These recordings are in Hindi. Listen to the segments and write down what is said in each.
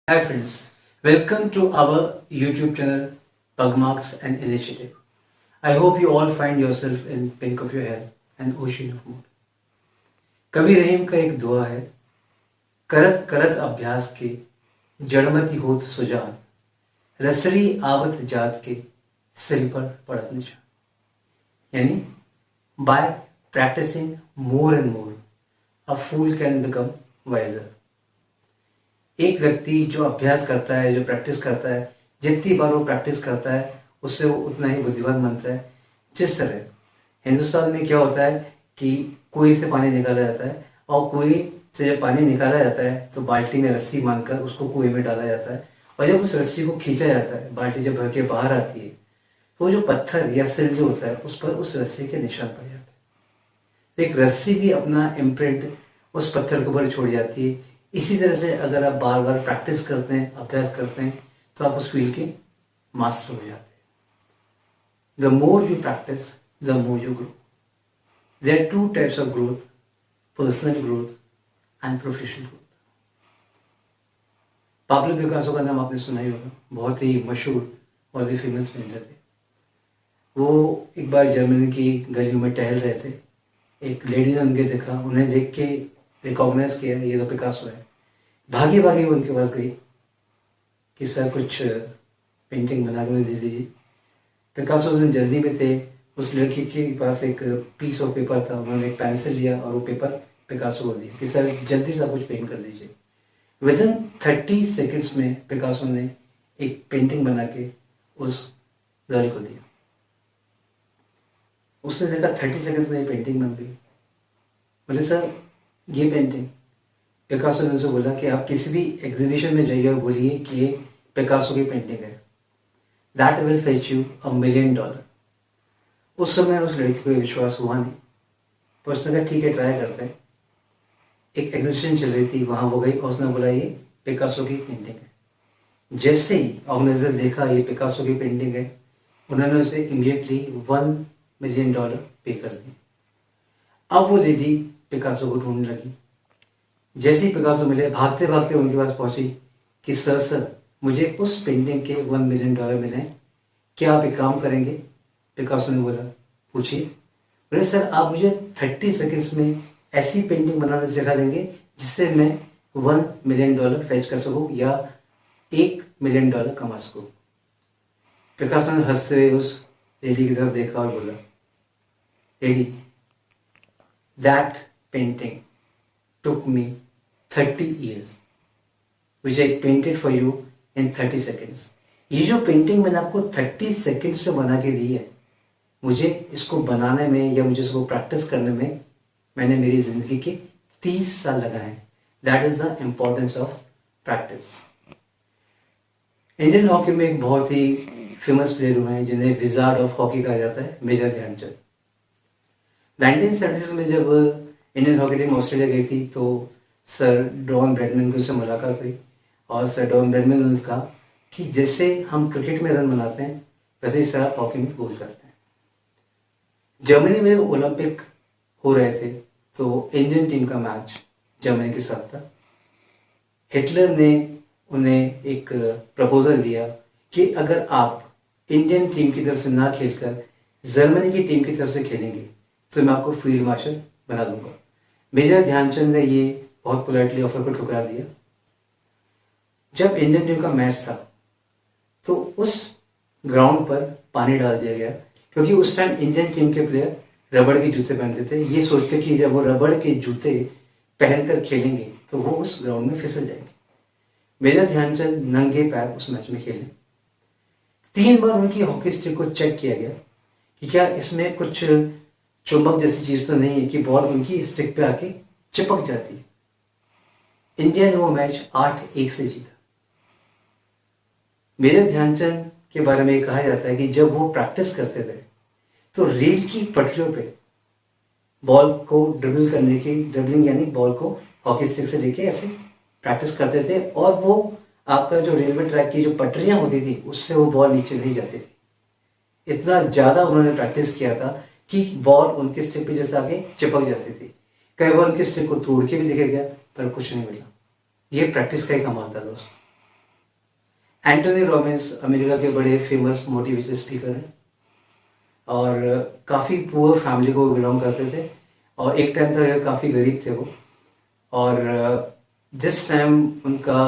Hi friends, welcome to our YouTube channel Pugmarks and Initiative. I hope you all find yourself in pink of your head and ocean of mood. कवि रहीम का एक दुआ है, करत करत अभ्यास के जड़मति होत सुजान, रसरी आवत जात के सिल पर पड़त निशान. यानी by practicing more and more, a fool can become wiser. एक व्यक्ति जो अभ्यास करता है, जो प्रैक्टिस करता है, जितनी बार वो प्रैक्टिस करता है उससे वो उतना ही बुद्धिमान बनता है. जिस तरह हिंदुस्तान में क्या होता है कि कुएं से पानी निकाला जाता है और कुएं से जब पानी निकाला जाता है तो बाल्टी में रस्सी बांधकर उसको कुएं में डाला जाता है और जब उस रस्सी को खींचा जाता है, बाल्टी जब भर के बाहर आती है तो जो पत्थर या सिल जो होता है उस पर उस रस्सी के निशान पड़ जाते हैं. तो एक रस्सी भी अपना इम्प्रिंट उस पत्थर के ऊपर छोड़ जाती है. इसी तरह से अगर आप बार बार प्रैक्टिस करते हैं, अभ्यास करते हैं, तो आप उस फील्ड के मास्टर हो जाते हैं. The more you practice the more you grow. There are two types of growth, personal growth and professional growth. Pablo Picasso का नाम आपने सुना ही होगा, बहुत ही मशहूर और फेमस पेंटर थे. वो एक बार जर्मनी की गलियों में टहल रहे थे. एक लेडी ने उनके देखा, उन्हें देख के रिकॉग्नाइज किया, ये तो पिकासो है. भागी भागी उनके पास गई कि सर कुछ पेंटिंग बना के मुझे दे दीजिए. पिकासो उस दिन जल्दी में थे. उस लड़की के पास एक पीस ऑफ पेपर था, उन्होंने एक पेंसिल लिया और वो पेपर पिकासो को दिया कि सर जल्दी से कुछ पेंट कर दीजिए. विद इन 30 सेकेंड्स में पिकासो ने एक पेंटिंग बना के उस गर्ल को दिया. उसने देखा 30 सेकेंड्स में ये पेंटिंग बन गई. बोले सर ये पेंटिंग. पिकासो ने उनसे बोला कि आप किसी भी एग्जीबिशन में जाइए और बोलिए कि ये पिकासो की पेंटिंग है. That will fetch you $1 million. उस समय उस लड़की को विश्वास हुआ नहीं, पर उसने कहा ठीक है, ट्राई करते हैं. एक एग्जीबिशन चल रही थी, वहां वो गई और उसने बोला ये पिकासो की पेंटिंग है. जैसे ही ऑर्गेनाइजर देखा ये पिकासो की पेंटिंग है, उन्होंने उसे इमीडिएटली $1 million पे कर दिया. अब वो लेडी पिकासो को ढूंढने लगी. जैसे ही पिकासो मिले, भागते भागते उनके पास पहुंची कि सर मुझे उस पेंटिंग के $1 million मिले, क्या आप एक काम करेंगे? पिकासो ने बोला पूछिए. बोले सर आप मुझे 30 सेकेंड्स में ऐसी पेंटिंग बनाना सिखा देंगे जिससे मैं $1 million फेच कर सकूं या $1 million कमा सकूं. पिकासो ने हंसते हुए उस लेडी की तरफ देखा और बोला, lady, that painting took me 30 years, which I painted for you in 30 seconds. ये जो पेंटिंग मैंने आपको 30 सेकेंड्स में बना के दी है, मुझे इसको बनाने में या मुझे इसको प्रैक्टिस करने में मैंने मेरी जिंदगी के 30 साल लगाए. That is the importance of practice. Indian hockey में एक बहुत ही फेमस प्लेयर हुए हैं जिन्हें विजार्ड ऑफ हॉकी कहा जाता है, मेजर ध्यानचंद. 1976 में जब इंडियन हॉकी टीम ऑस्ट्रेलिया गई थी तो सर डॉन ब्रैडमैन की उससे मुलाकात हुई और सर डॉन ब्रैडमैन ने कहा कि जैसे हम क्रिकेट में रन बनाते हैं वैसे ही सर आप हॉकी में गोल करते हैं. जर्मनी में ओलंपिक हो रहे थे तो इंडियन टीम का मैच जर्मनी के साथ था. हिटलर ने उन्हें एक प्रपोजल दिया कि अगर आप इंडियन टीम की तरफ से ना खेलकर जर्मनी की टीम की तरफ से खेलेंगे तो मैं आपको फील्ड मार्शल बना दूंगा. मेजर ध्यानचंद ने ये बहुत पोलाइटली ऑफर को ठुकरा दिया. जब इंडियन टीम का मैच था तो उस ग्राउंड पर पानी डाल दिया गया क्योंकि उस टाइम इंडियन टीम के प्लेयर रबड़ के जूते पहनते थे, ये सोच के कि जब वो रबड़ के जूते पहनकर खेलेंगे तो वो उस ग्राउंड में फिसल जाएंगे. मेजर ध्यानचंद नंगे पैर उस मैच में खेले. 3 बार उनकी हॉकी स्टिक को चेक किया गया कि क्या इसमें कुछ चुंबक जैसी चीज तो नहीं है कि बॉल उनकी स्टिक पे आके चिपक जाती है. इंडिया ने वो मैच 8-1 से जीता. मेजर ध्यानचंद के बारे में कहा जाता है कि जब वो प्रैक्टिस करते थे तो रेल की पटरियों पे बॉल को ड्रिबल करने की, ड्रिबलिंग यानी बॉल को हॉकी स्टिक से लेके ऐसे प्रैक्टिस करते थे और वो आपका जो रेलवे ट्रैक की जो पटरियां होती थी उससे वो बॉल नीचे नहीं जाती थी. इतना ज्यादा उन्होंने प्रैक्टिस किया था कि बॉल उनके स्टिक पे जैसे आगे चिपक जाती थी. कई बार उनके स्टिक को तोड़ के भी देखा गया पर कुछ नहीं मिला. ये प्रैक्टिस का ही कमाल था दोस्त. एंटोनी रॉबिन्स अमेरिका के बड़े फेमस मोटिवेशनल स्पीकर हैं और काफ़ी पुअर फैमिली को बिलोंग करते थे और एक टाइम था काफ़ी गरीब थे वो। और जिस टाइम उनका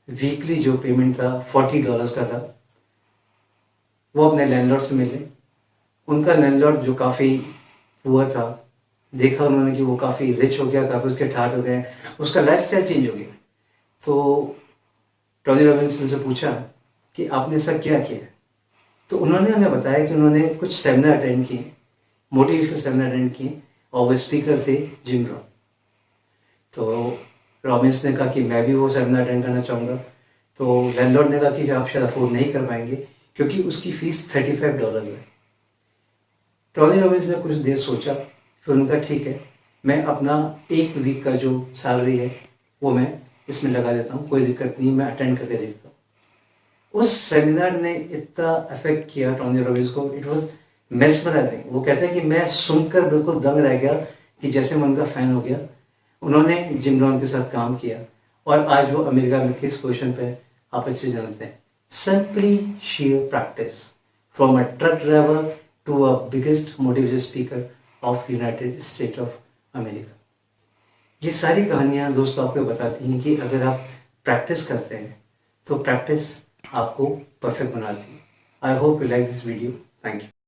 वीकली जो पेमेंट था $40 का था, वो अपने लैंडलॉर्ड से मिले। उनका लैंडलॉर्ड जो काफ़ी पुअर था, देखा उन्होंने कि वो काफ़ी रिच हो गया, काफ़ी उसके ठाट हो गए, उसका लाइफस्टाइल चेंज हो गया। तो टोनी रॉबिन्स ने पूछा कि आपने ऐसा क्या किया? तो उन्होंने उन्हें बताया कि उन्होंने कुछ सेमिनार अटेंड किए, मोटिवेशनल सेमिनार अटेंड किए और वो स्पीकर थे जिम रॉन। तो रॉबिन्स ने कहा कि मैं भी वो सेमिनार अटेंड करना चाहूँगा। तो लैंडलॉर्ड ने कहा कि आप शायद अफोर्ड नहीं कर पाएंगे क्योंकि उसकी फ़ीस $35 है। टोनी रॉबिन्स ने कुछ देर सोचा, फिर उनका ठीक है, मैं अपना एक वीक का जो सैलरी है वो मैं इसमें लगा देता हूँ, कोई दिक्कत नहीं, मैं अटेंड करके देखता हूँ। उस सेमिनार ने इतना अफेक्ट किया टोनी रॉबिन्स को, इट वाज मेस्मराइजिंग। वो कहते हैं कि मैं सुनकर बिल्कुल दंग रह गया कि जैसे मैं उनका फ़ैन हो गया। उन्होंने जिम रॉन के साथ काम किया और आज वो अमेरिका में किस पोजीशन पे आप अच्छे जानते हैं। Simply sheer practice from a truck driver to a biggest motivational speaker of United States of America। ये सारी कहानियाँ दोस्तों आपको बताती हैं कि अगर आप प्रैक्टिस करते हैं तो प्रैक्टिस आपको परफेक्ट बनाती है। I hope you like this video. Thank you.